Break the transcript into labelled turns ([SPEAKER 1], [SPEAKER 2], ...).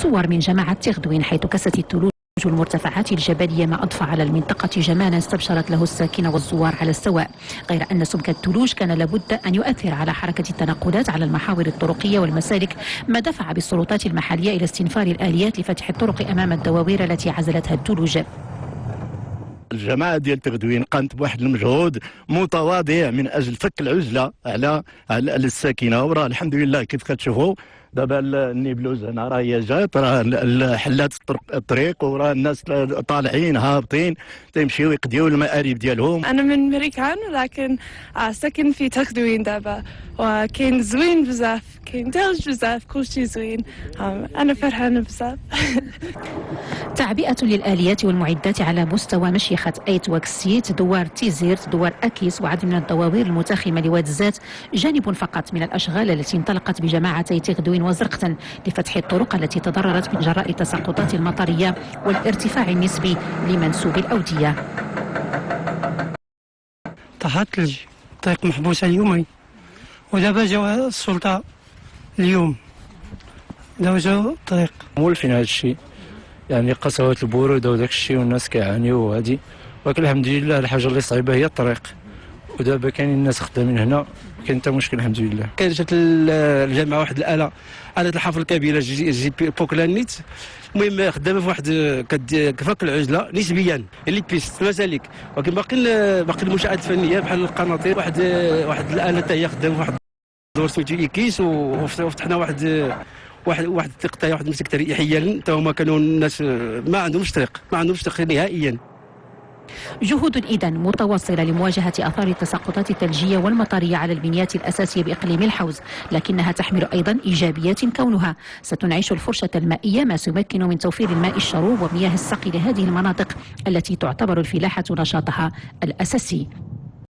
[SPEAKER 1] صور من جماعة تغدوين حيث كست الثلوج المرتفعات الجبلية ما أضفى على المنطقة جمالا استبشرت له الساكنة والزوار على السواء، غير أن سمك الثلوج كان لابد أن يؤثر على حركة التنقلات على المحاور الطرقية والمسالك، ما دفع بالسلطات المحلية إلى استنفار الآليات لفتح الطرق أمام الدواوير التي عزلتها الثلوج.
[SPEAKER 2] الجماعه ديال تغدوين قامت بواحد المجهود متواضع من اجل فك العزله على الساكنه، وراه الحمد لله كيف كتشوفوا دابا النيبلوز هنا راه هي جات، راه حلات الطريق، وراه الناس طالعين هابطين تيمشيو يقضيو المآرب ديالهم.
[SPEAKER 3] انا من مريكان ولكن ساكن في تغدوين دابا، وكاين زوين بزاف، كاين ثلج بزاف، كلشي زوين. انا فرحانه بزاف.
[SPEAKER 1] تعبئة للآليات والمعدات على مستوى مشيخة أيت وكسيت، دوار تيزيرت، دوار أكيس وعدد من الدواوير المتاخمة لواد الزات جانب فقط من الأشغال التي انطلقت بجماعتي تغدوين وزرقتن لفتح الطرق التي تضررت من جراء التساقطات المطرية والارتفاع النسبي لمنسوب الأودية.
[SPEAKER 4] طاحت ثلج، الطريق محبوسة يومين، ودابا جاو السلطة اليوم دوزو الطريق.
[SPEAKER 5] مولفين هذا الشيء، يعني قسوات البرودة وداك الشيء والناس كيعانيو وهادي، ولكن الحمد لله الحاجة اللي صعيبة هي الطريق، ودابا كاينين الناس خدامين هنا، كاين حتى مشكل الحمد لله.
[SPEAKER 6] كان جات الجامعه واحد آلة الحافل الكبيره جي بوكلانيت، المهم خدامه في واحد كفك العزله نسبيا اللي بيست المسالك، ولكن باقي المنشات الفنيه بحال القناطير، واحد الآلة حتى هي خدامه في واحد دور سميتو إيكيس، وفتحنا واحد الطريق، واحد المسك تاريخيا حتى هما كانوا الناس ما عندهمش طريق نهائيا.
[SPEAKER 1] جهود إذن متواصلة لمواجهة آثار التساقطات الثلجية والمطرية على البنيات الأساسية بإقليم الحوز، لكنها تحمل أيضا إيجابيات كونها ستنعش الفرشة المائية، ما سيمكن من توفير الماء الشروب ومياه السقي لهذه المناطق التي تعتبر الفلاحة نشاطها الأساسي.